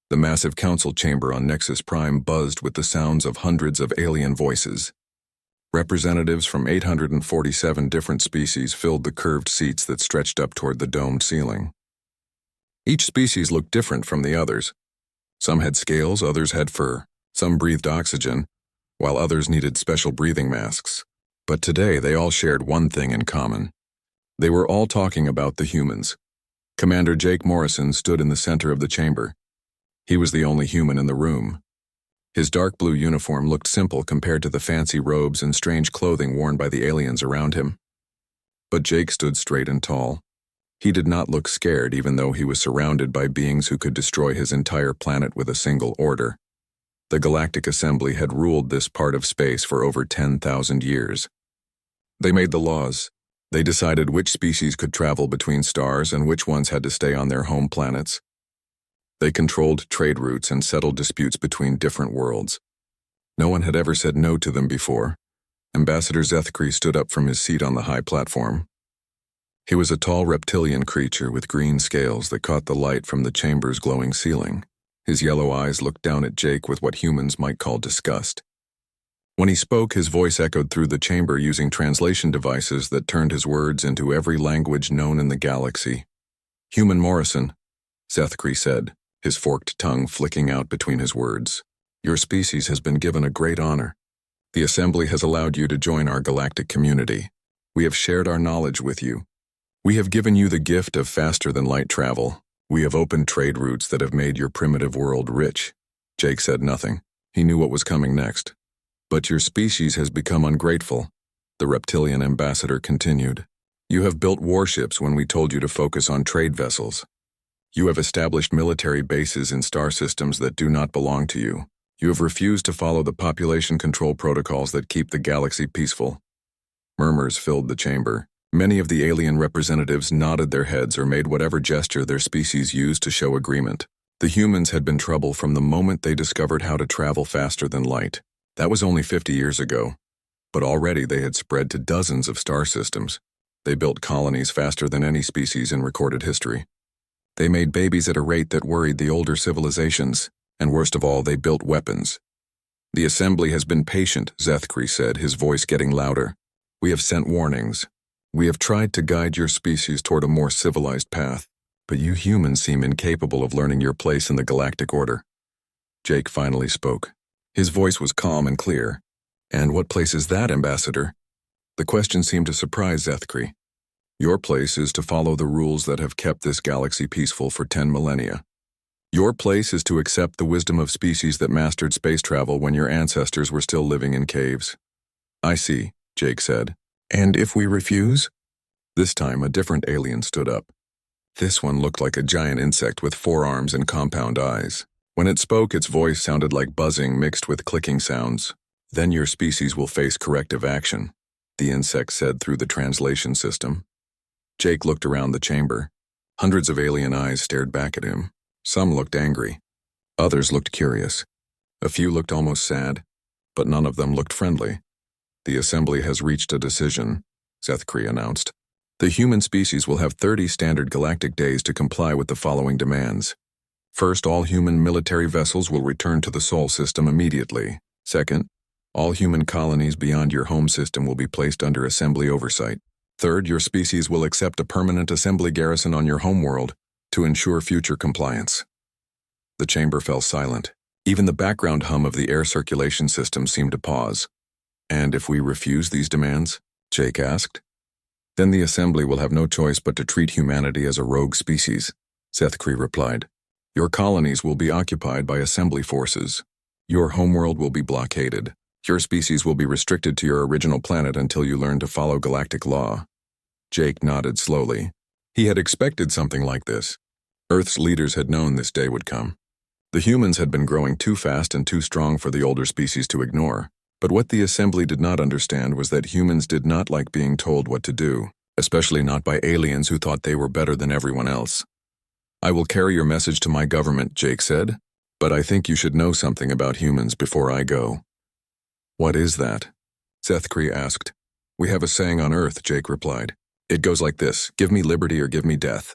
The massive council chamber on Nexus Prime buzzed with the sounds of hundreds of alien voices. Representatives from 847 different species filled the curved seats that stretched up toward the domed ceiling. Each species looked different from the others. Some had scales, others had fur. Some breathed oxygen, while others needed special breathing masks. But today they all shared one thing in common. They were all talking about the humans. Commander Jake Morrison stood in the center of the chamber. He was the only human in the room. His dark blue uniform looked simple compared to the fancy robes and strange clothing worn by the aliens around him. But Jake stood straight and tall. He did not look scared even though he was surrounded by beings who could destroy his entire planet with a single order. The Galactic Assembly had ruled this part of space for over 10,000 years. They made the laws. They decided which species could travel between stars and which ones had to stay on their home planets. They controlled trade routes and settled disputes between different worlds. No one had ever said no to them before. Ambassador Zethkri stood up from his seat on the high platform. He was a tall reptilian creature with green scales that caught the light from the chamber's glowing ceiling. His yellow eyes looked down at Jake with what humans might call disgust. When he spoke, his voice echoed through the chamber using translation devices that turned his words into every language known in the galaxy. "Human Morrison," Zethkri said, his forked tongue flicking out between his words. "Your species has been given a great honor. The Assembly has allowed you to join our galactic community. We have shared our knowledge with you. We have given you the gift of faster-than-light travel. We have opened trade routes that have made your primitive world rich." Jake said nothing. He knew what was coming next. "But your species has become ungrateful," the reptilian ambassador continued. "You have built warships when we told you to focus on trade vessels. You have established military bases in star systems that do not belong to you. You have refused to follow the population control protocols that keep the galaxy peaceful." Murmurs filled the chamber. Many of the alien representatives nodded their heads or made whatever gesture their species used to show agreement. The humans had been trouble from the moment they discovered how to travel faster than light. That was only 50 years ago. But already they had spread to dozens of star systems. They built colonies faster than any species in recorded history. They made babies at a rate that worried the older civilizations, and worst of all, they built weapons. "The Assembly has been patient," Zethkri said, his voice getting louder. "We have sent warnings. We have tried to guide your species toward a more civilized path, but you humans seem incapable of learning your place in the galactic order." Jake finally spoke. His voice was calm and clear. "And what place is that, Ambassador?" The question seemed to surprise Zethkri. "Your place is to follow the rules that have kept this galaxy peaceful for 10 millennia. Your place is to accept the wisdom of species that mastered space travel when your ancestors were still living in caves." "I see," Jake said. "And if we refuse?" This time, a different alien stood up. This one looked like a giant insect with 4 arms and compound eyes. When it spoke, its voice sounded like buzzing mixed with clicking sounds. "Then your species will face corrective action," the insect said through the translation system. Jake looked around the chamber. Hundreds of alien eyes stared back at him. Some looked angry. Others looked curious. A few looked almost sad, but none of them looked friendly. "The Assembly has reached a decision," Zethkri announced. "The human species will have 30 standard galactic days to comply with the following demands. First, all human military vessels will return to the Sol system immediately. Second, all human colonies beyond your home system will be placed under Assembly oversight. Third, your species will accept a permanent Assembly garrison on your homeworld to ensure future compliance." The chamber fell silent. Even the background hum of the air circulation system seemed to pause. "And if we refuse these demands?" Jake asked. "Then the Assembly will have no choice but to treat humanity as a rogue species," Zethkri replied. "Your colonies will be occupied by Assembly forces. Your homeworld will be blockaded. Your species will be restricted to your original planet until you learn to follow galactic law." Jake nodded slowly. He had expected something like this. Earth's leaders had known this day would come. The humans had been growing too fast and too strong for the older species to ignore. But what the Assembly did not understand was that humans did not like being told what to do, especially not by aliens who thought they were better than everyone else. "I will carry your message to my government," Jake said, "but I think you should know something about humans before I go." "What is that?" Zethkri asked. "We have a saying on Earth," Jake replied. "It goes like this: give me liberty or give me death.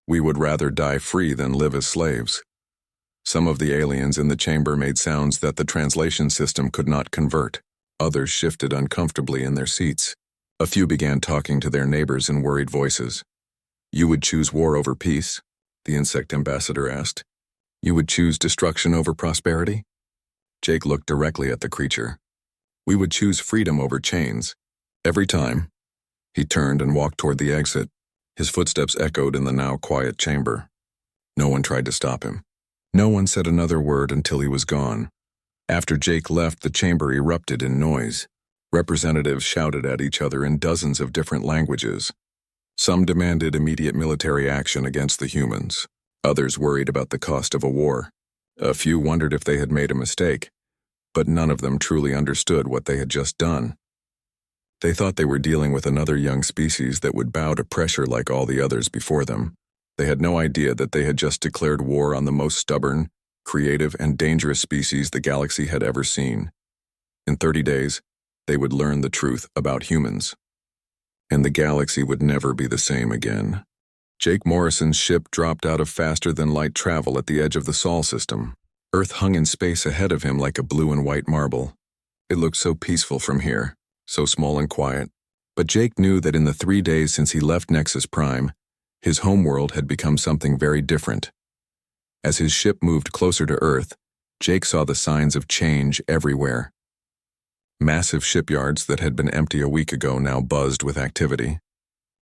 We would rather die free than live as slaves." Some of the aliens in the chamber made sounds that the translation system could not convert. Others shifted uncomfortably in their seats. A few began talking to their neighbors in worried voices. "You would choose war over peace?" the insect ambassador asked. "You would choose destruction over prosperity?" Jake looked directly at the creature. "We would choose freedom over chains. Every time." He turned and walked toward the exit. His footsteps echoed in the now quiet chamber. No one tried to stop him. No one said another word until he was gone. After Jake left, the chamber erupted in noise. Representatives shouted at each other in dozens of different languages. Some demanded immediate military action against the humans. Others worried about the cost of a war. A few wondered if they had made a mistake, but none of them truly understood what they had just done. They thought they were dealing with another young species that would bow to pressure like all the others before them. They had no idea that they had just declared war on the most stubborn, creative, and dangerous species the galaxy had ever seen. In 30 days, they would learn the truth about humans. And the galaxy would never be the same again. Jake Morrison's ship dropped out of faster-than-light travel at the edge of the Sol system. Earth hung in space ahead of him like a blue and white marble. It looked so peaceful from here, so small and quiet. But Jake knew that in the 3 days since he left Nexus Prime, his homeworld had become something very different. As his ship moved closer to Earth, Jake saw the signs of change everywhere. Massive shipyards that had been empty a week ago now buzzed with activity.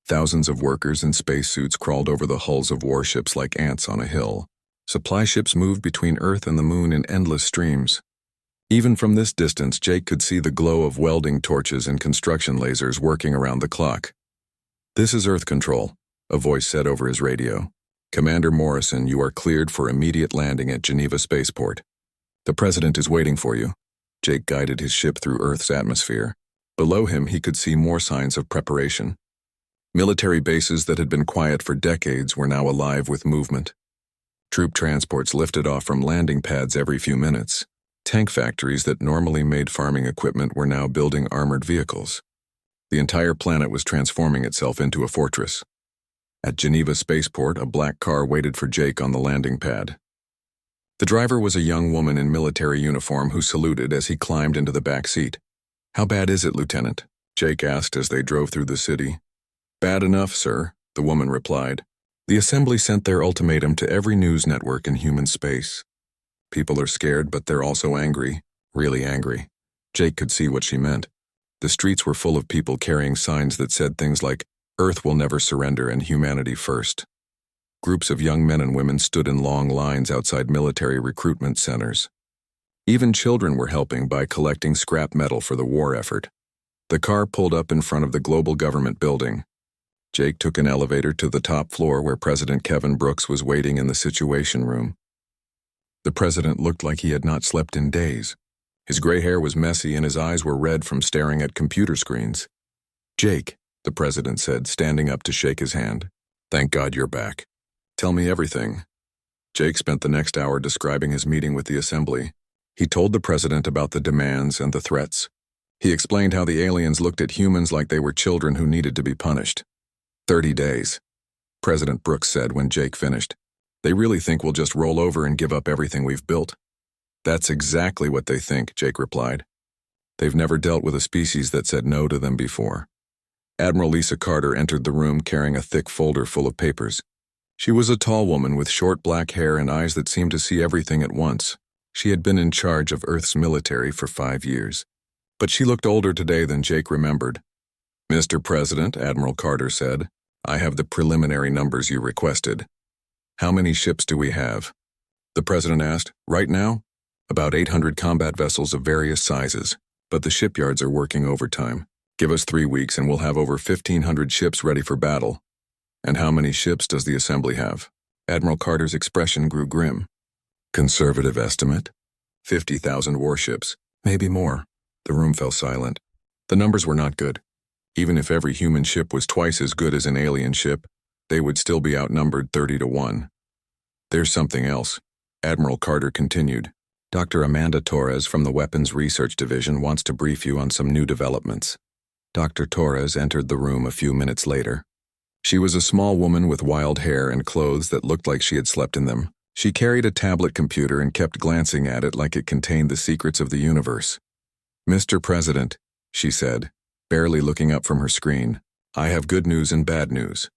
Thousands of workers in spacesuits crawled over the hulls of warships like ants on a hill. Supply ships moved between Earth and the Moon in endless streams. Even from this distance, Jake could see the glow of welding torches and construction lasers working around the clock. "This is Earth Control," a voice said over his radio. "Commander Morrison, you are cleared for immediate landing at Geneva Spaceport. The President is waiting for you." Jake guided his ship through Earth's atmosphere. Below him, he could see more signs of preparation. Military bases that had been quiet for decades were now alive with movement. Troop transports lifted off from landing pads every few minutes. Tank factories that normally made farming equipment were now building armored vehicles. The entire planet was transforming itself into a fortress. At Geneva Spaceport, a black car waited for Jake on the landing pad. The driver was a young woman in military uniform who saluted as he climbed into the back seat. "How bad is it, Lieutenant?" Jake asked as they drove through the city. "Bad enough, sir," the woman replied. "The Assembly sent their ultimatum to every news network in human space. People are scared, but they're also angry, really angry." Jake could see what she meant. The streets were full of people carrying signs that said things like, "Earth will never surrender and humanity first." Groups of young men and women stood in long lines outside military recruitment centers. Even children were helping by collecting scrap metal for the war effort. The car pulled up in front of the global government building. Jake took an elevator to the top floor where President Kevin Brooks was waiting in the Situation Room. The president looked like he had not slept in days. His gray hair was messy and his eyes were red from staring at computer screens. "Jake," the president said, standing up to shake his hand. "Thank God you're back. Tell me everything." Jake spent the next hour describing his meeting with the Assembly. He told the president about the demands and the threats. He explained how the aliens looked at humans like they were children who needed to be punished. 30 days, President Brooks said when Jake finished. "They really think we'll just roll over and give up everything we've built." "That's exactly what they think," Jake replied. "They've never dealt with a species that said no to them before." Admiral Lisa Carter entered the room carrying a thick folder full of papers. She was a tall woman with short black hair and eyes that seemed to see everything at once. She had been in charge of Earth's military for 5 years. But she looked older today than Jake remembered. "Mr. President," Admiral Carter said, "I have the preliminary numbers you requested." "How many ships do we have?" the president asked. "Right now, about 800 combat vessels of various sizes, but the shipyards are working overtime. Give us 3 weeks and we'll have over 1,500 ships ready for battle." "And how many ships does the Assembly have?" Admiral Carter's expression grew grim. "Conservative estimate? 50,000 warships, maybe more." The room fell silent. The numbers were not good. Even if every human ship was twice as good as an alien ship, they would still be outnumbered 30 to 1. "There's something else," Admiral Carter continued. "Dr. Amanda Torres from the Weapons Research Division wants to brief you on some new developments." Dr. Torres entered the room a few minutes later. She was a small woman with wild hair and clothes that looked like she had slept in them. She carried a tablet computer and kept glancing at it like it contained the secrets of the universe. "Mr. President," she said, barely looking up from her screen, "I have good news and bad news."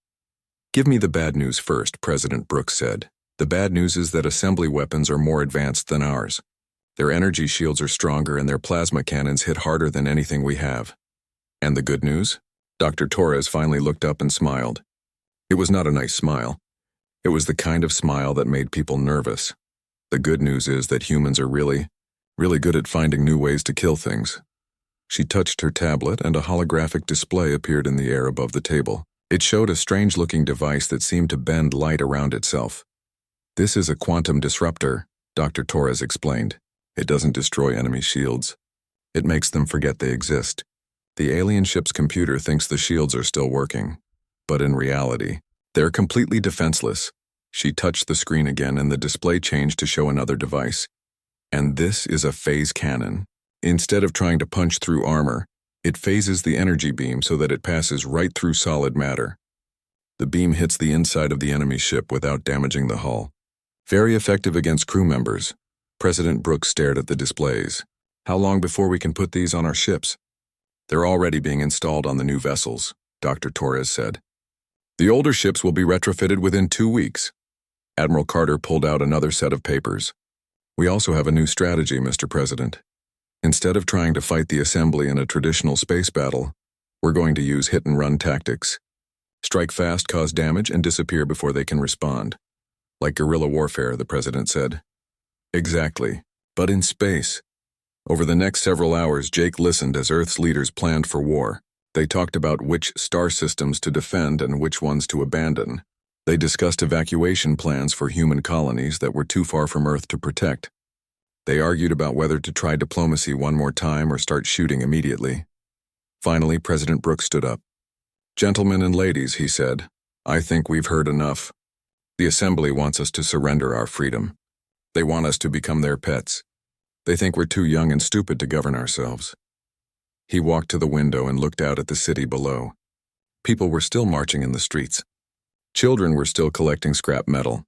"Give me the bad news first," President Brooks said. "The bad news is that assembly weapons are more advanced than ours. Their energy shields are stronger and their plasma cannons hit harder than anything we have." "And the good news?" Dr. Torres finally looked up and smiled. It was not a nice smile. It was the kind of smile that made people nervous. "The good news is that humans are really good at finding new ways to kill things." She touched her tablet and a holographic display appeared in the air above the table. It showed a strange-looking device that seemed to bend light around itself. "This is a quantum disruptor," Dr. Torres explained. "It doesn't destroy enemy shields. It makes them forget they exist. The alien ship's computer thinks the shields are still working, but in reality, they're completely defenseless." She touched the screen again and the display changed to show another device. "And this is a phase cannon. Instead of trying to punch through armor, it phases the energy beam so that it passes right through solid matter. The beam hits the inside of the enemy ship without damaging the hull. Very effective against crew members." President Brooks stared at the displays. "How long before we can put these on our ships?" "They're already being installed on the new vessels," Dr. Torres said. "The older ships will be retrofitted within 2 weeks." Admiral Carter pulled out another set of papers. "We also have a new strategy, Mr. President. Instead of trying to fight the assembly in a traditional space battle, we're going to use hit-and-run tactics. Strike fast, cause damage, and disappear before they can respond. Like guerrilla warfare," the President said. "Exactly, but in space." Over the next several hours, Jake listened as Earth's leaders planned for war. They talked about which star systems to defend and which ones to abandon. They discussed evacuation plans for human colonies that were too far from Earth to protect. They argued about whether to try diplomacy one more time or start shooting immediately. Finally, President Brooks stood up. "Gentlemen and ladies," he said, "I think we've heard enough. The Assembly wants us to surrender our freedom. They want us to become their pets. They think we're too young and stupid to govern ourselves." He walked to the window and looked out at the city below. People were still marching in the streets. Children were still collecting scrap metal.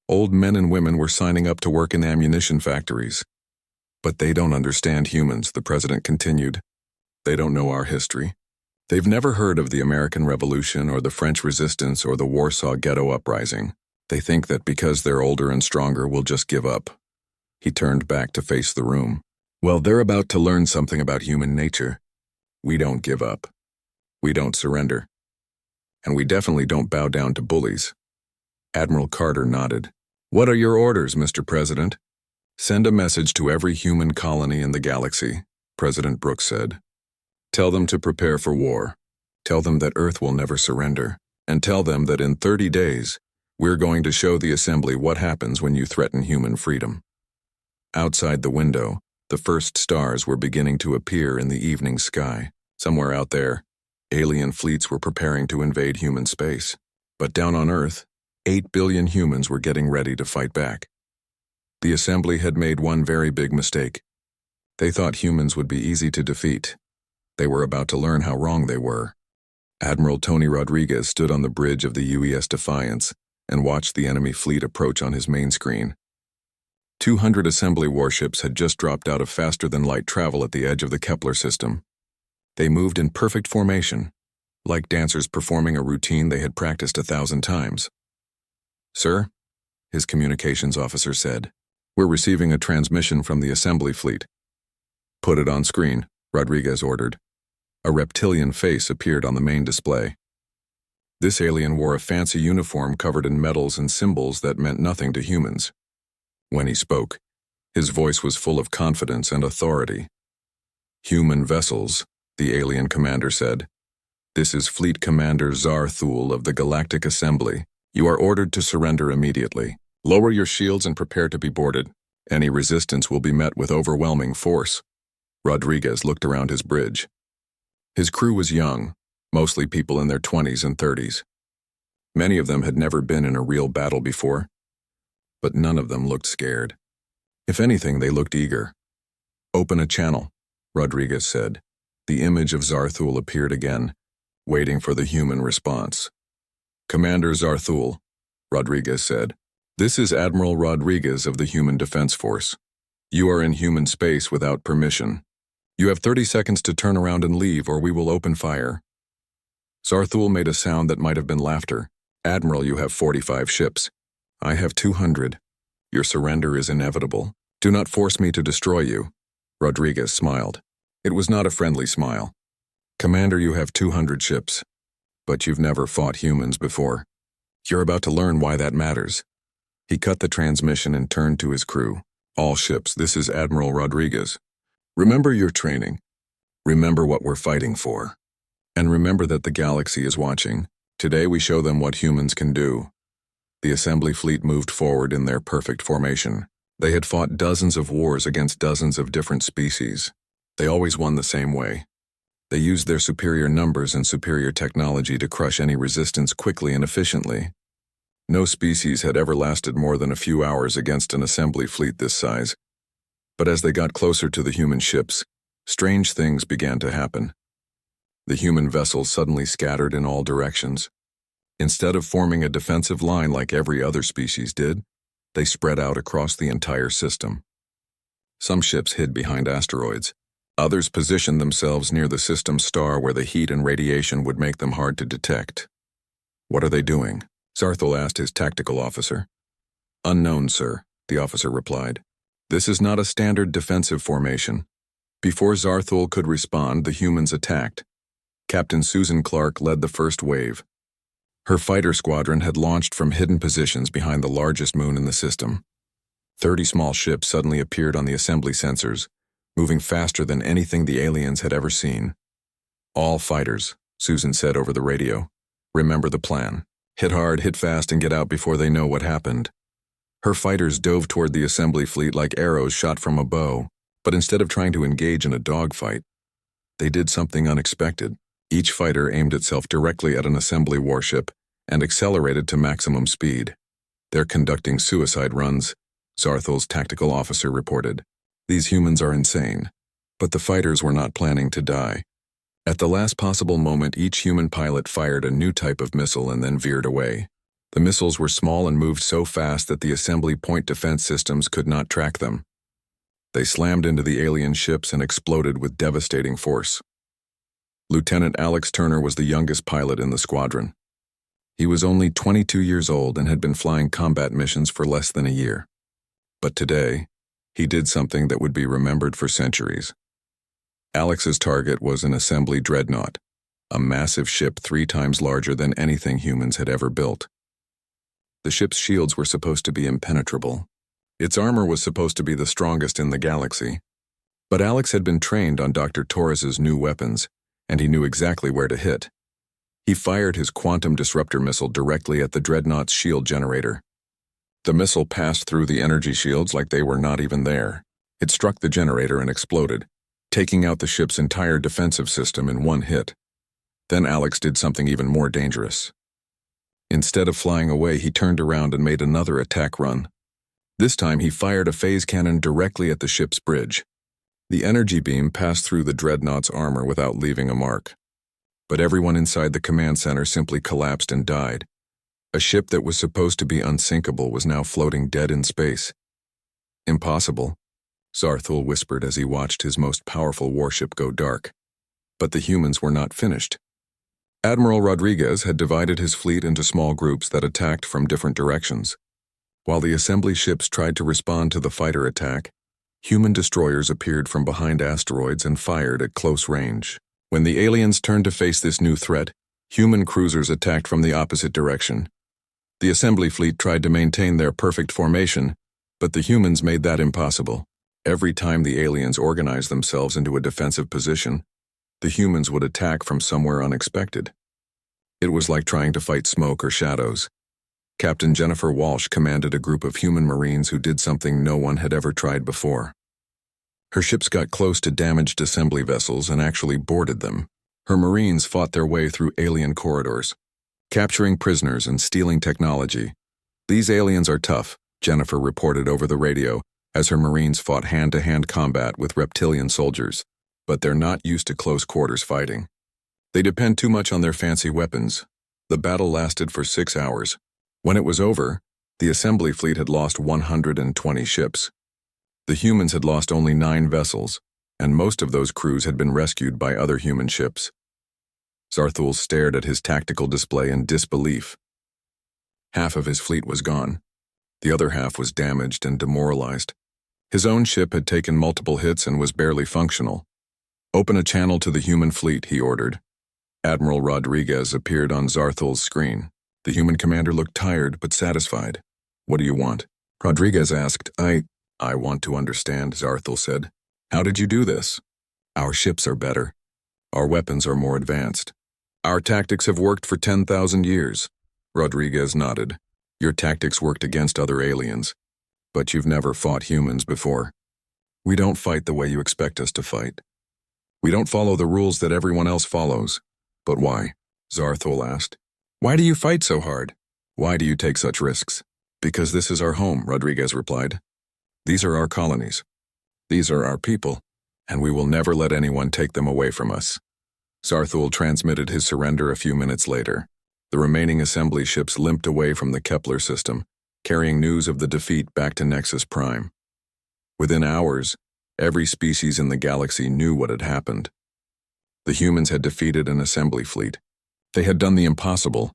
Old men and women were signing up to work in ammunition factories. "But they don't understand humans," the President continued. "They don't know our history. They've never heard of the American Revolution or the French Resistance or the Warsaw Ghetto Uprising. They think that because they're older and stronger, we'll just give up." He turned back to face the room. "Well, they're about to learn something about human nature. We don't give up. We don't surrender. And we definitely don't bow down to bullies." Admiral Carter nodded. "What are your orders, Mr. President?" "Send a message to every human colony in the galaxy," President Brooks said. "Tell them to prepare for war. Tell them that Earth will never surrender. And tell them that in 30 days, we're going to show the Assembly what happens when you threaten human freedom." Outside the window, the first stars were beginning to appear in the evening sky. Somewhere out there, alien fleets were preparing to invade human space. But down on Earth, 8 billion humans were getting ready to fight back. The Assembly had made one very big mistake. They thought humans would be easy to defeat. They were about to learn how wrong they were. Admiral Tony Rodriguez stood on the bridge of the UES Defiance and watched the enemy fleet approach on his main screen. 200 Assembly warships had just dropped out of faster-than-light travel at the edge of the Kepler system. They moved in perfect formation, like dancers performing a routine they had practiced 1,000 times. "Sir," his communications officer said, "we're receiving a transmission from the Assembly fleet." "Put it on screen," Rodriguez ordered. A reptilian face appeared on the main display. This alien wore a fancy uniform covered in medals and symbols that meant nothing to humans. When he spoke, his voice was full of confidence and authority. "Human vessels," the alien commander said. "This is Fleet Commander Zarthul of the Galactic Assembly. You are ordered to surrender immediately. Lower your shields and prepare to be boarded. Any resistance will be met with overwhelming force." Rodriguez looked around his bridge. His crew was young, mostly people in their 20s and 30s. Many of them had never been in a real battle before, but none of them looked scared. If anything, they looked eager. "Open a channel," Rodriguez said. The image of Zarthul appeared again, waiting for the human response. "Commander Zarthul," Rodriguez said, This is Admiral Rodriguez of the Human Defense Force. You are in human space without permission. You have 30 seconds to turn around and leave, or we will open fire. Zarthul made a sound that might have been laughter. Admiral, you have 45 ships. I have 200. Your surrender is inevitable. Do not force me to destroy you. Rodriguez smiled. It was not a friendly smile. Commander, you have 200 ships. But you've never fought humans before. You're about to learn why that matters. He cut the transmission and turned to his crew. All ships, this is Admiral Rodriguez. Remember your training. Remember what we're fighting for. And remember that the galaxy is watching. Today we show them what humans can do. The assembly fleet moved forward in their perfect formation. They had fought dozens of wars against dozens of different species. They always won the same way. They used their superior numbers and superior technology to crush any resistance quickly and efficiently. No species had ever lasted more than a few hours against an assembly fleet this size. But as they got closer to the human ships, strange things began to happen. The human vessels suddenly scattered in all directions. Instead of forming a defensive line like every other species did, they spread out across the entire system. Some ships hid behind asteroids. Others positioned themselves near the system's star where the heat and radiation would make them hard to detect. What are they doing? Zarthul asked his tactical officer. Unknown, sir, the officer replied. This is not a standard defensive formation. Before Zarthul could respond, the humans attacked. Captain Susan Clark led the first wave. Her fighter squadron had launched from hidden positions behind the largest moon in the system. 30 small ships suddenly appeared on the assembly sensors, moving faster than anything the aliens had ever seen. All fighters, Susan said over the radio. Remember the plan. Hit hard, hit fast, and get out before they know what happened. Her fighters dove toward the assembly fleet like arrows shot from a bow, but instead of trying to engage in a dogfight, they did something unexpected. Each fighter aimed itself directly at an assembly warship and accelerated to maximum speed. They're conducting suicide runs, Zarthul's tactical officer reported. These humans are insane, but the fighters were not planning to die. At the last possible moment, each human pilot fired a new type of missile and then veered away. The missiles were small and moved so fast that the assembly point defense systems could not track them. They slammed into the alien ships and exploded with devastating force. Lieutenant Alex Turner was the youngest pilot in the squadron. He was only 22 years old and had been flying combat missions for less than a year. But today, he did something that would be remembered for centuries. Alex's target was an assembly dreadnought, a massive ship 3 times larger than anything humans had ever built. The ship's shields were supposed to be impenetrable. Its armor was supposed to be the strongest in the galaxy. But Alex had been trained on Dr. Torres's new weapons, and he knew exactly where to hit. He fired his quantum disruptor missile directly at the dreadnought's shield generator. The missile passed through the energy shields like they were not even there. It struck the generator and exploded, taking out the ship's entire defensive system in one hit. Then Alex did something even more dangerous. Instead of flying away, he turned around and made another attack run. This time he fired a phase cannon directly at the ship's bridge. The energy beam passed through the dreadnought's armor without leaving a mark. But everyone inside the command center simply collapsed and died. A ship that was supposed to be unsinkable was now floating dead in space. Impossible, Zarthul whispered as he watched his most powerful warship go dark. But the humans were not finished. Admiral Rodriguez had divided his fleet into small groups that attacked from different directions. While the assembly ships tried to respond to the fighter attack, human destroyers appeared from behind asteroids and fired at close range. When the aliens turned to face this new threat, human cruisers attacked from the opposite direction. The assembly fleet tried to maintain their perfect formation, but the humans made that impossible. Every time the aliens organized themselves into a defensive position, the humans would attack from somewhere unexpected. It was like trying to fight smoke or shadows. Captain Jennifer Walsh commanded a group of human Marines who did something no one had ever tried before. Her ships got close to damaged assembly vessels and actually boarded them. Her Marines fought their way through alien corridors, capturing prisoners and stealing technology. These aliens are tough, Jennifer reported over the radio as her Marines fought hand-to-hand combat with reptilian soldiers. But they're not used to close-quarters fighting. They depend too much on their fancy weapons. The battle lasted for 6 hours. When it was over, The assembly fleet had lost 120 ships. The humans had lost only 9 vessels, and most of those crews had been rescued by other human ships. Zarthul stared at his tactical display in disbelief. Half of his fleet was gone. The other half was damaged and demoralized. His own ship had taken multiple hits and was barely functional. "Open a channel to the human fleet," he ordered. Admiral Rodriguez appeared on Zarthul's screen. The human commander looked tired but satisfied. "What do you want?" Rodriguez asked. I want to understand," Zarthul said. "How did you do this?" "Our ships are better. Our weapons are more advanced. Our tactics have worked for 10,000 years. Rodriguez nodded. "Your tactics worked against other aliens, but you've never fought humans before. We don't fight the way you expect us to fight. We don't follow the rules that everyone else follows." "But why?" Zarthul asked. "Why do you fight so hard? Why do you take such risks?" "Because this is our home," Rodriguez replied. "These are our colonies. These are our people, and we will never let anyone take them away from us." Zarthul transmitted his surrender a few minutes later. The remaining assembly ships limped away from the Kepler system, carrying news of the defeat back to Nexus Prime. Within hours, every species in the galaxy knew what had happened. The humans had defeated an assembly fleet. They had done the impossible,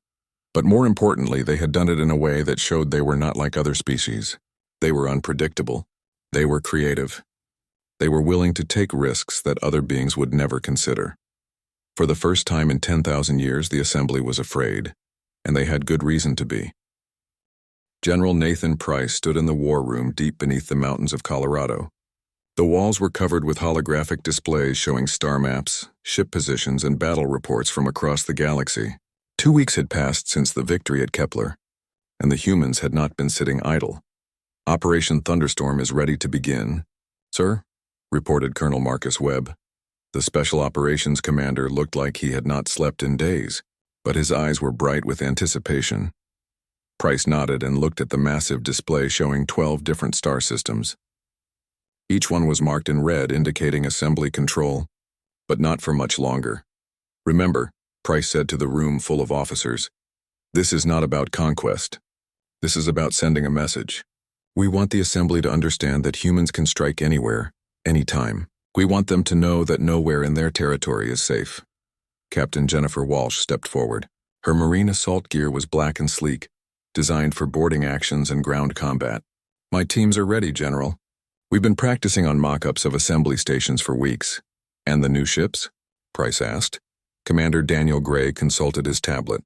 but more importantly, they had done it in a way that showed they were not like other species. They were unpredictable. They were creative. They were willing to take risks that other beings would never consider. For the first time in 10,000 years, the assembly was afraid, and they had good reason to be. General Nathan Price stood in the war room deep beneath the mountains of Colorado. The walls were covered with holographic displays showing star maps, ship positions, and battle reports from across the galaxy. 2 weeks had passed since the victory at Kepler, and the humans had not been sitting idle. "Operation Thunderstorm is ready to begin, sir," reported Colonel Marcus Webb. The Special Operations Commander looked like he had not slept in days, but his eyes were bright with anticipation. Price nodded and looked at the massive display showing 12 different star systems. Each one was marked in red, indicating assembly control, but not for much longer. "Remember," Price said to the room full of officers, "this is not about conquest. This is about sending a message. We want the assembly to understand that humans can strike anywhere, anytime. We want them to know that nowhere in their territory is safe." Captain Jennifer Walsh stepped forward. Her marine assault gear was black and sleek, designed for boarding actions and ground combat. "My teams are ready, General. We've been practicing on mock-ups of assembly stations for weeks." "And the new ships?" Price asked. Commander Daniel Gray consulted his tablet.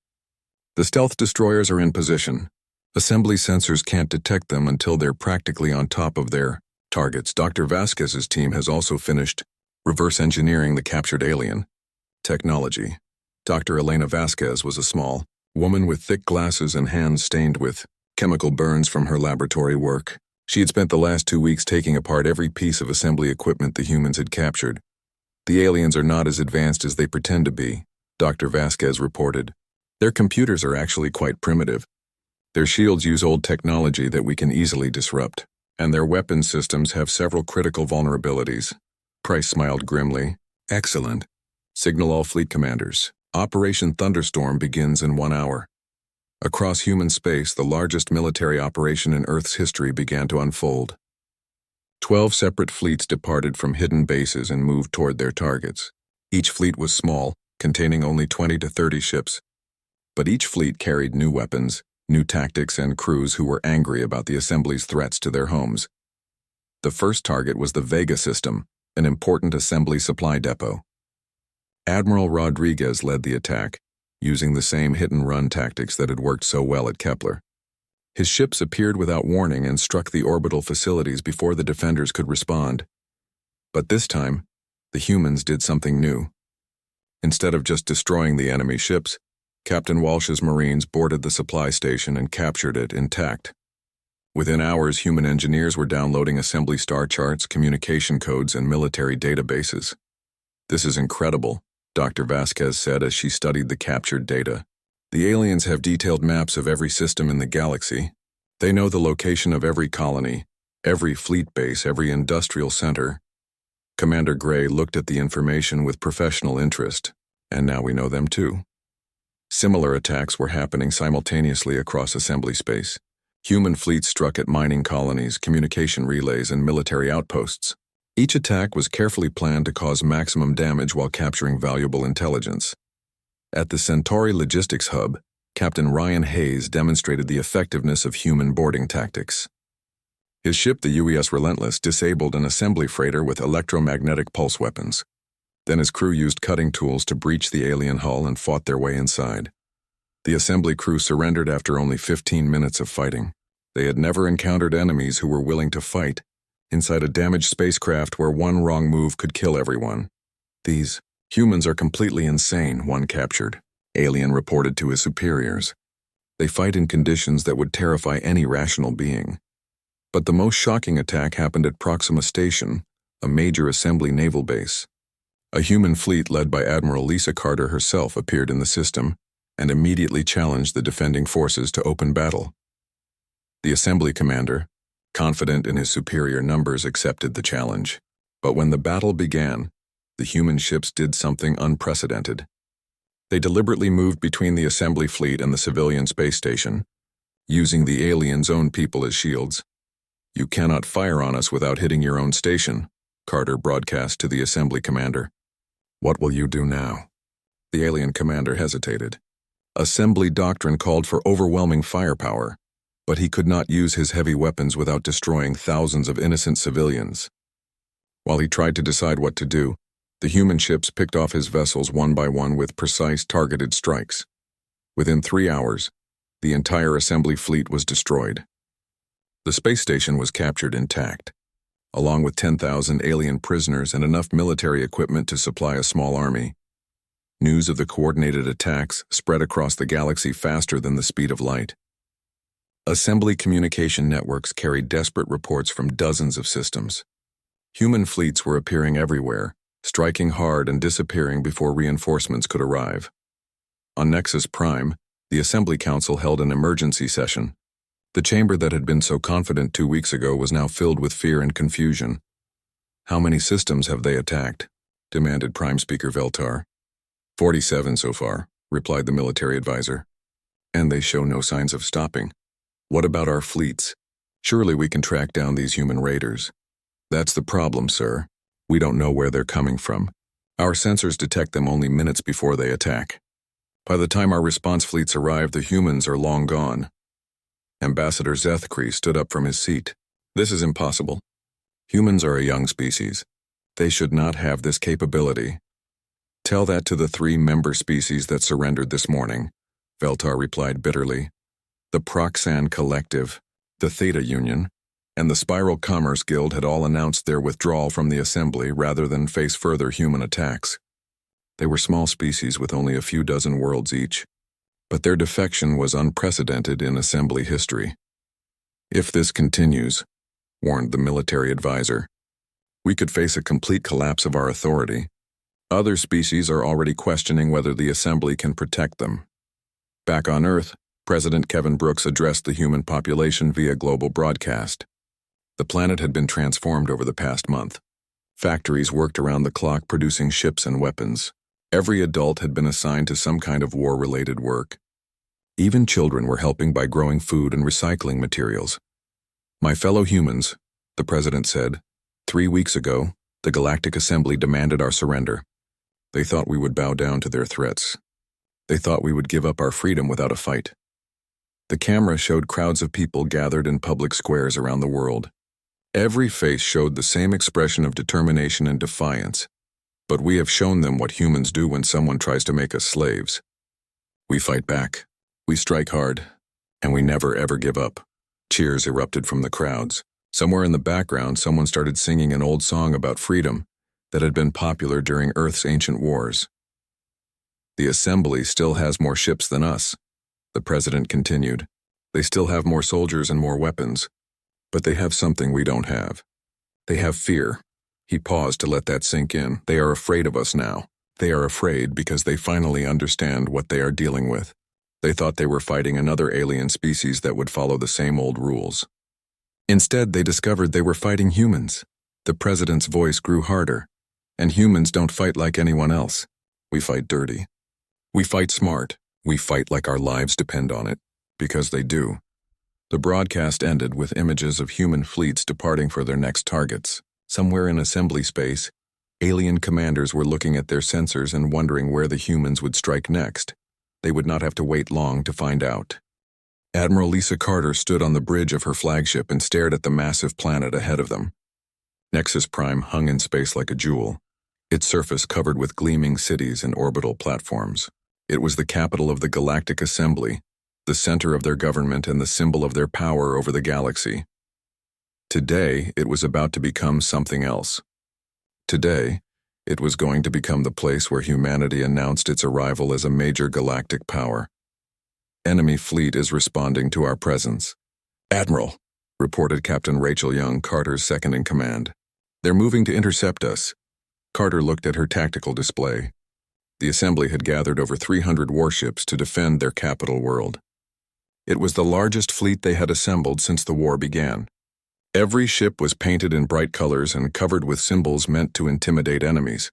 "The stealth destroyers are in position. Assembly sensors can't detect them until they're practically on top of their targets. Dr. Vasquez's team has also finished reverse engineering the captured alien technology." Dr. Elena Vasquez was a small woman with thick glasses and hands stained with chemical burns from her laboratory work. She had spent the last 2 weeks taking apart every piece of assembly equipment the humans had captured. "The aliens are not as advanced as they pretend to be," Dr. Vasquez reported. "Their computers are actually quite primitive. Their shields use old technology that we can easily disrupt, and their weapon systems have several critical vulnerabilities." Price smiled grimly. "Excellent. Signal all fleet commanders. Operation Thunderstorm begins in 1 hour." Across human space, the largest military operation in Earth's history began to unfold. 12 separate fleets departed from hidden bases and moved toward their targets. Each fleet was small, containing only 20 to 30 ships, but each fleet carried new weapons, new tactics, and crews who were angry about the assembly's threats to their homes. The first target was the Vega system, an important assembly supply depot. Admiral Rodriguez led the attack, using the same hit-and-run tactics that had worked so well at Kepler. His ships appeared without warning and struck the orbital facilities before the defenders could respond. But this time, the humans did something new. Instead of just destroying the enemy ships, Captain Walsh's Marines boarded the supply station and captured it intact. Within hours, human engineers were downloading assembly star charts, communication codes, and military databases. "This is incredible," Dr. Vasquez said as she studied the captured data. "The aliens have detailed maps of every system in the galaxy. They know the location of every colony, every fleet base, every industrial center." Commander Gray looked at the information with professional interest, and now we know them too. Similar attacks were happening simultaneously across assembly space. Human fleets struck at mining colonies, communication relays, and military outposts. Each attack was carefully planned to cause maximum damage while capturing valuable intelligence. At the Centauri logistics hub, Captain Ryan Hayes demonstrated the effectiveness of human boarding tactics. His ship, the UES Relentless, disabled an assembly freighter with electromagnetic pulse weapons. Then his crew used cutting tools to breach the alien hull and fought their way inside. The assembly crew surrendered after only 15 minutes of fighting. They had never encountered enemies who were willing to fight inside a damaged spacecraft where one wrong move could kill everyone. These humans are completely insane, one captured alien reported to his superiors. They fight in conditions that would terrify any rational being. But the most shocking attack happened at Proxima Station, a major assembly naval base. A human fleet led by Admiral Lisa Carter herself appeared in the system and immediately challenged the defending forces to open battle. The assembly commander, confident in his superior numbers, accepted the challenge. But when the battle began, the human ships did something unprecedented. They deliberately moved between the assembly fleet and the civilian space station, using the aliens' own people as shields. "You cannot fire on us without hitting your own station," Carter broadcast to the assembly commander. "What will you do now?" The alien commander hesitated. Assembly doctrine called for overwhelming firepower, but he could not use his heavy weapons without destroying thousands of innocent civilians. While he tried to decide what to do, the human ships picked off his vessels one by one with precise, targeted strikes. Within 3 hours, the entire assembly fleet was destroyed. The space station was captured intact, along with 10,000 alien prisoners and enough military equipment to supply a small army. News of the coordinated attacks spread across the galaxy faster than the speed of light. Assembly communication networks carried desperate reports from dozens of systems. Human fleets were appearing everywhere, striking hard and disappearing before reinforcements could arrive. On Nexus Prime, the Assembly Council held an emergency session. The chamber that had been so confident 2 weeks ago was now filled with fear and confusion. "How many systems have they attacked?" demanded Prime Speaker Veltar. 47 so far," replied the military advisor. "And they show no signs of stopping. What about our fleets? Surely we can track down these human raiders." "That's the problem, sir. We don't know where they're coming from. Our sensors detect them only minutes before they attack. By the time our response fleets arrive, the humans are long gone." Ambassador Zethkri stood up from his seat. "This is impossible. Humans are a young species. They should not have this capability." "Tell that to the 3 member species that surrendered this morning," Veltar replied bitterly. The Proxan Collective, the Theta Union, and the Spiral Commerce Guild had all announced their withdrawal from the assembly rather than face further human attacks. They were small species with only a few dozen worlds each, but their defection was unprecedented in assembly history. "If this continues," warned the military advisor, "we could face a complete collapse of our authority. Other species are already questioning whether the assembly can protect them." Back on Earth, President Kevin Brooks addressed the human population via global broadcast. The planet had been transformed over the past month. Factories worked around the clock producing ships and weapons. Every adult had been assigned to some kind of war-related work. Even children were helping by growing food and recycling materials. "My fellow humans," the president said, 3 weeks ago, the Galactic Assembly demanded our surrender. They thought we would bow down to their threats. They thought we would give up our freedom without a fight." The camera showed crowds of people gathered in public squares around the world. Every face showed the same expression of determination and defiance. "But we have shown them what humans do when someone tries to make us slaves. We fight back, we strike hard, and we never ever give up." Cheers erupted from the crowds. Somewhere in the background, someone started singing an old song about freedom that had been popular during Earth's ancient wars. "The Assembly still has more ships than us," the president continued. "They still have more soldiers and more weapons. But they have something we don't have. They have fear." He paused to let that sink in. "They are afraid of us now. They are afraid because they finally understand what they are dealing with. They thought they were fighting another alien species that would follow the same old rules. Instead, they discovered they were fighting humans." The president's voice grew harder. "And humans don't fight like anyone else. We fight dirty. We fight smart. We fight like our lives depend on it. Because they do." The broadcast ended with images of human fleets departing for their next targets. Somewhere in assembly space, alien commanders were looking at their sensors and wondering where the humans would strike next. They would not have to wait long to find out. Admiral Lisa Carter stood on the bridge of her flagship and stared at the massive planet ahead of them. Nexus Prime hung in space like a jewel, its surface covered with gleaming cities and orbital platforms. It was the capital of the Galactic Assembly, the center of their government and the symbol of their power over the galaxy. Today, it was about to become something else. Today, it was going to become the place where humanity announced its arrival as a major galactic power. Enemy fleet is responding to our presence. Admiral, reported Captain Rachel Young, Carter's second-in-command. They're moving to intercept us. Carter looked at her tactical display. The Assembly had gathered over 300 warships to defend their capital world. It was the largest fleet they had assembled since the war began. Every ship was painted in bright colors and covered with symbols meant to intimidate enemies.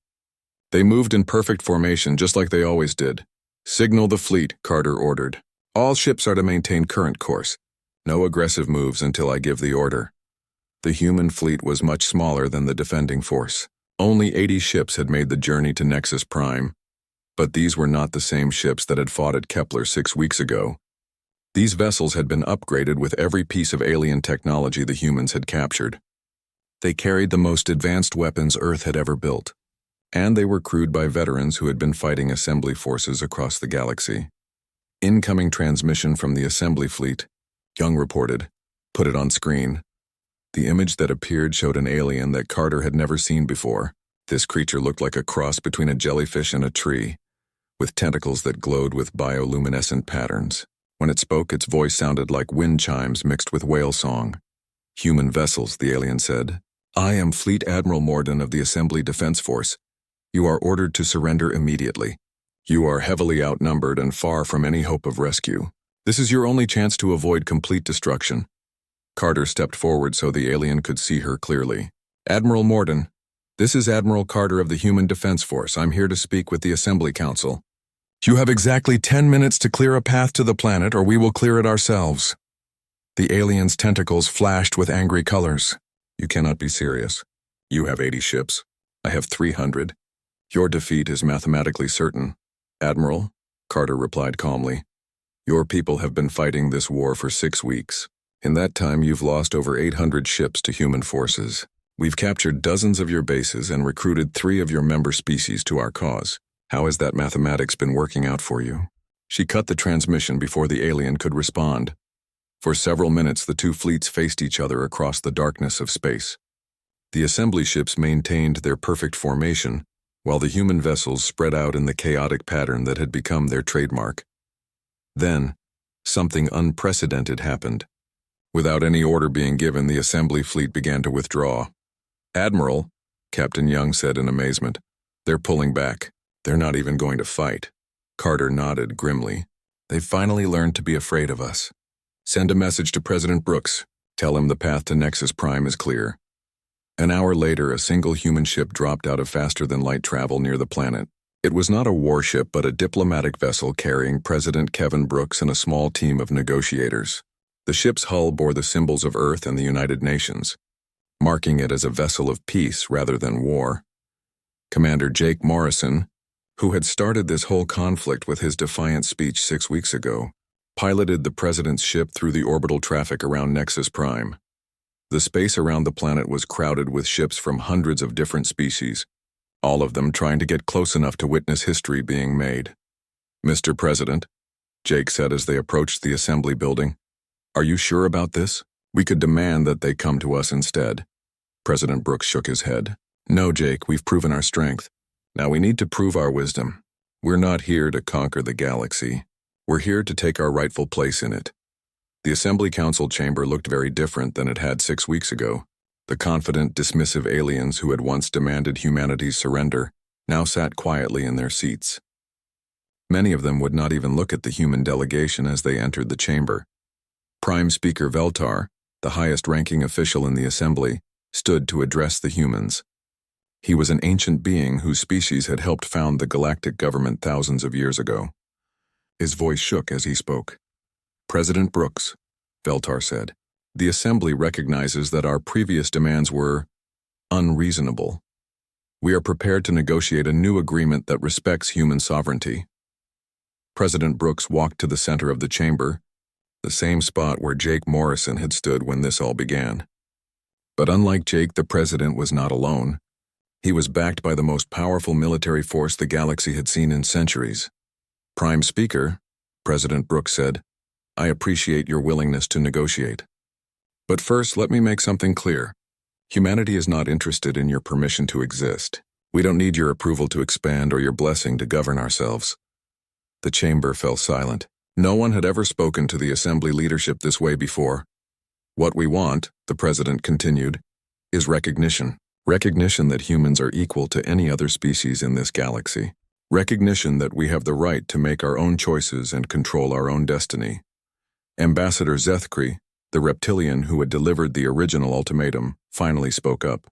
They moved in perfect formation just like they always did. Signal the fleet, Carter ordered. All ships are to maintain current course. No aggressive moves until I give the order. The human fleet was much smaller than the defending force. Only 80 ships had made the journey to Nexus Prime. But these were not the same ships that had fought at Kepler 6 weeks ago. These vessels had been upgraded with every piece of alien technology the humans had captured. They carried the most advanced weapons Earth had ever built, and they were crewed by veterans who had been fighting assembly forces across the galaxy. Incoming transmission from the assembly fleet, Young reported. Put it on screen. The image that appeared showed an alien that Carter had never seen before. This creature looked like a cross between a jellyfish and a tree, with tentacles that glowed with bioluminescent patterns. When it spoke, its voice sounded like wind chimes mixed with whale song. Human vessels, the alien said. I am Fleet Admiral Morden of the Assembly Defense Force. You are ordered to surrender immediately. You are heavily outnumbered and far from any hope of rescue. This is your only chance to avoid complete destruction. Carter stepped forward so the alien could see her clearly. Admiral Morden, this is Admiral Carter of the Human Defense Force. I'm here to speak with the Assembly Council. You have exactly 10 minutes to clear a path to the planet, or we will clear it ourselves. The alien's tentacles flashed with angry colors. You cannot be serious. You have 80 ships. I have 300. Your defeat is mathematically certain. Admiral, Carter replied calmly. Your people have been fighting this war for 6 weeks. In that time, you've lost over 800 ships to human forces. We've captured dozens of your bases and recruited 3 of your member species to our cause. How has that mathematics been working out for you? She cut the transmission before the alien could respond. For several minutes, the two fleets faced each other across the darkness of space. The assembly ships maintained their perfect formation, while the human vessels spread out in the chaotic pattern that had become their trademark. Then, something unprecedented happened. Without any order being given, the assembly fleet began to withdraw. Admiral, Captain Young said in amazement, they're pulling back. They're not even going to fight. Carter nodded grimly. They've finally learned to be afraid of us. Send a message to President Brooks. Tell him the path to Nexus Prime is clear. An hour later, a single human ship dropped out of faster-than-light travel near the planet. It was not a warship, but a diplomatic vessel carrying President Kevin Brooks and a small team of negotiators. The ship's hull bore the symbols of Earth and the United Nations, marking it as a vessel of peace rather than war. Commander Jake Morrison, who had started this whole conflict with his defiant speech 6 weeks ago, piloted the president's ship through the orbital traffic around Nexus Prime. The space around the planet was crowded with ships from hundreds of different species, all of them trying to get close enough to witness history being made. Mr. President, Jake said as they approached the assembly building, are you sure about this? We could demand that they come to us instead. President Brooks shook his head. No, Jake, we've proven our strength. Now we need to prove our wisdom. We're not here to conquer the galaxy. We're here to take our rightful place in it. The Assembly Council chamber looked very different than it had 6 weeks ago. The confident, dismissive aliens who had once demanded humanity's surrender now sat quietly in their seats. Many of them would not even look at the human delegation as they entered the chamber. Prime Speaker Veltar, the highest-ranking official in the Assembly, stood to address the humans. He was an ancient being whose species had helped found the galactic government thousands of years ago. His voice shook as he spoke. President Brooks, Veltar said. The Assembly recognizes that our previous demands were unreasonable. We are prepared to negotiate a new agreement that respects human sovereignty. President Brooks walked to the center of the chamber, the same spot where Jake Morrison had stood when this all began. But unlike Jake, the president was not alone. He was backed by the most powerful military force the galaxy had seen in centuries. Prime Speaker, President Brooks said, I appreciate your willingness to negotiate. But first, let me make something clear. Humanity is not interested in your permission to exist. We don't need your approval to expand or your blessing to govern ourselves. The chamber fell silent. No one had ever spoken to the Assembly leadership this way before. What we want, the president continued, is recognition. Recognition that humans are equal to any other species in this galaxy. Recognition that we have the right to make our own choices and control our own destiny. Ambassador Zethkri, the reptilian who had delivered the original ultimatum, finally spoke up.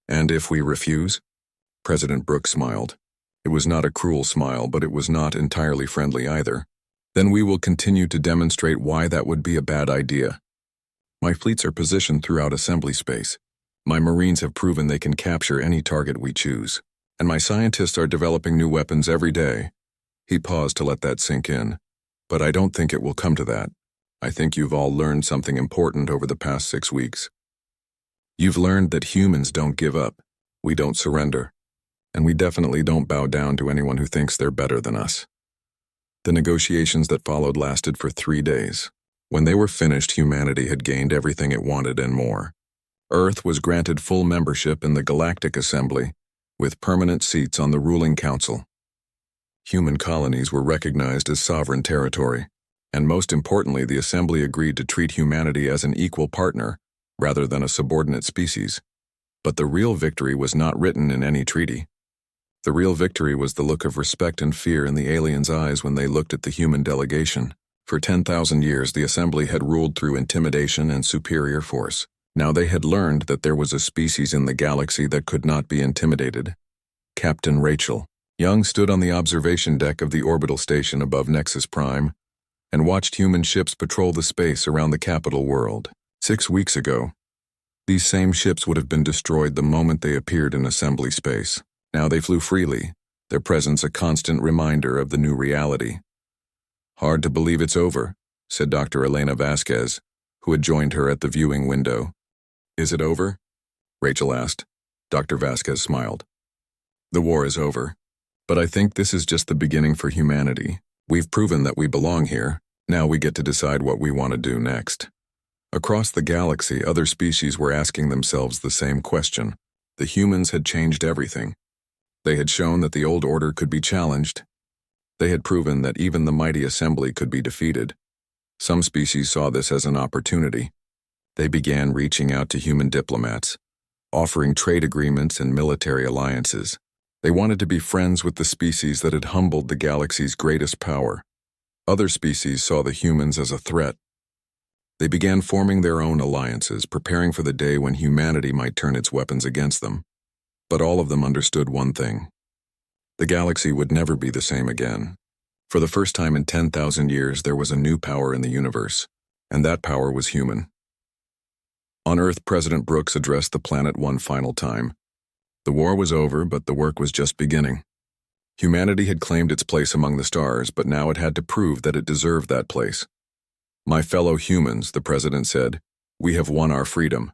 And if we refuse? President Brooks smiled. It was not a cruel smile, but it was not entirely friendly either. Then we will continue to demonstrate why that would be a bad idea. My fleets are positioned throughout Assembly space. My Marines have proven they can capture any target we choose. And my scientists are developing new weapons every day. He paused to let that sink in. But I don't think it will come to that. I think you've all learned something important over the past 6 weeks. You've learned that humans don't give up. We don't surrender. And we definitely don't bow down to anyone who thinks they're better than us. The negotiations that followed lasted for 3 days. When they were finished, humanity had gained everything it wanted and more. Earth was granted full membership in the Galactic Assembly, with permanent seats on the ruling council. Human colonies were recognized as sovereign territory, and most importantly, the Assembly agreed to treat humanity as an equal partner, rather than a subordinate species. But the real victory was not written in any treaty. The real victory was the look of respect and fear in the aliens' eyes when they looked at the human delegation. For 10,000 years, the Assembly had ruled through intimidation and superior force. Now they had learned that there was a species in the galaxy that could not be intimidated. Captain Rachel Young stood on the observation deck of the orbital station above Nexus Prime and watched human ships patrol the space around the capital world. 6 weeks ago, these same ships would have been destroyed the moment they appeared in Assembly space. Now they flew freely, their presence a constant reminder of the new reality. Hard to believe it's over, said Dr. Elena Vasquez, who had joined her at the viewing window. Is it over? Rachel asked. Dr. Vasquez smiled. The war is over, but I think this is just the beginning for humanity. We've proven that we belong here. Now we get to decide what we want to do next. Across the galaxy, other species were asking themselves the same question. The humans had changed everything. They had shown that the old order could be challenged. They had proven that even the mighty Assembly could be defeated. Some species saw this as an opportunity. They began reaching out to human diplomats, offering trade agreements and military alliances. They wanted to be friends with the species that had humbled the galaxy's greatest power. Other species saw the humans as a threat. They began forming their own alliances, preparing for the day when humanity might turn its weapons against them. But all of them understood one thing. The galaxy would never be the same again. For the first time in 10,000 years, there was a new power in the universe, and that power was human. On Earth, President Brooks addressed the planet one final time. The war was over, but the work was just beginning. Humanity had claimed its place among the stars, but now it had to prove that it deserved that place. My fellow humans, the president said, we have won our freedom.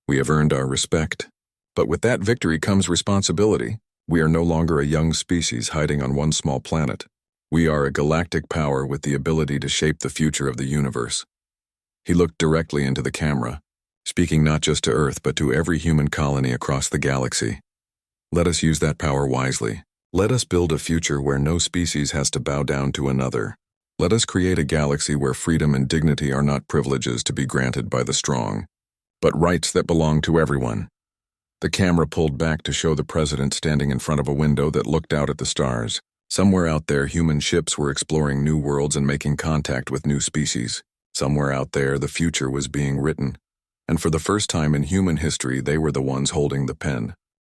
We have earned our respect. But with that victory comes responsibility. We are no longer a young species hiding on one small planet. We are a galactic power with the ability to shape the future of the universe. He looked directly into the camera, speaking not just to Earth but to every human colony across the galaxy. Let us use that power wisely. Let us build a future where no species has to bow down to another. Let us create a galaxy where freedom and dignity are not privileges to be granted by the strong, but rights that belong to everyone. The camera pulled back to show the president standing in front of a window that looked out at the stars. Somewhere out there, human ships were exploring new worlds and making contact with new species. Somewhere out there, the future was being written. And for the first time in human history, they were the ones holding the pen.